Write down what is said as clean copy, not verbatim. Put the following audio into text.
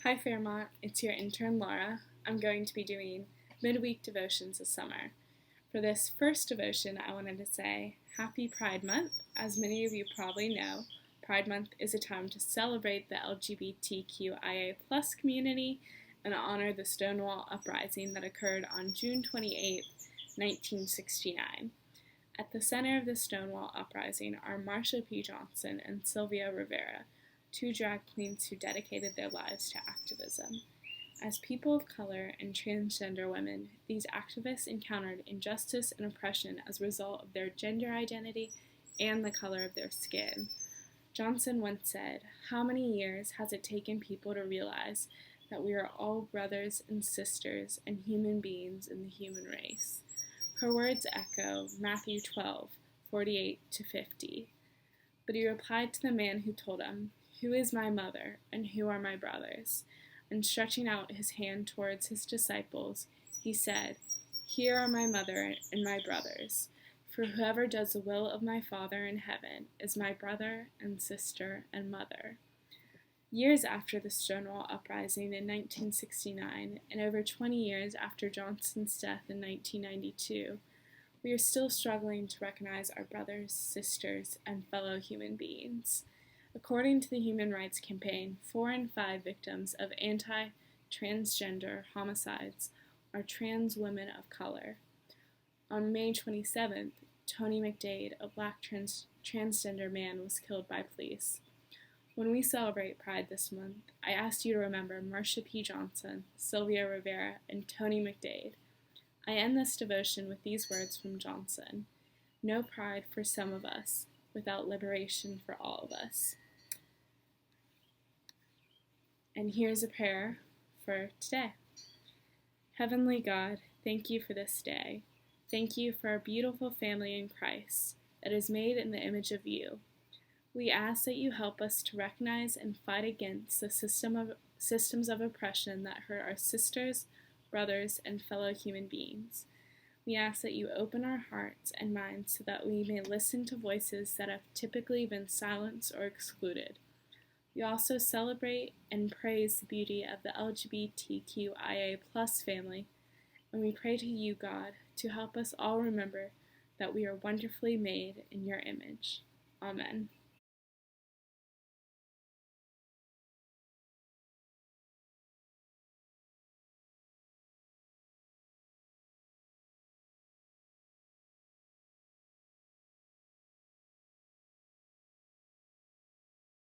Hi Fairmont, it's your intern Laura. I'm going to be doing midweek devotions this summer. For this first devotion, I wanted to say Happy Pride Month. As many of you probably know, Pride Month is a time to celebrate the LGBTQIA+ community and honor the Stonewall Uprising that occurred on June 28, 1969. At the center of the Stonewall Uprising are Marsha P Johnson and Sylvia Rivera, two drag queens who dedicated their lives to activism. As people of color and transgender women, these activists encountered injustice and oppression as a result of their gender identity and the color of their skin. Johnson once said, "How many years has it taken people to realize that we are all brothers and sisters and human beings in the human race?" Her words echo Matthew 12:48-50. But he replied to the man who told him, "Who is my mother, and who are my brothers?" And stretching out his hand towards his disciples, he said, "Here are my mother and my brothers, for whoever does the will of my Father in heaven is my brother and sister and mother." Years after the Stonewall Uprising in 1969, and over 20 years after Johnson's death in 1992, we are still struggling to recognize our brothers, sisters, and fellow human beings. According to the Human Rights Campaign, 4 in 5 victims of anti-transgender homicides are trans women of color. On May 27th, Toni McDade, a black transgender man, was killed by police. When we celebrate Pride this month, I asked you to remember Marsha P Johnson, Sylvia Rivera, and Toni McDade. I end this devotion with these words from Johnson: "No pride for some of us, without liberation for all of us." And here's a prayer for today. Heavenly God, thank you for this day. Thank you for our beautiful family in Christ that is made in the image of you. We ask that you help us to recognize and fight against the systems of oppression that hurt our sisters, brothers, and fellow human beings. We ask that you open our hearts and minds so that we may listen to voices that have typically been silenced or excluded. We also celebrate and praise the beauty of the LGBTQIA+ family, and we pray to you, God, to help us all remember that we are wonderfully made in your image. Amen.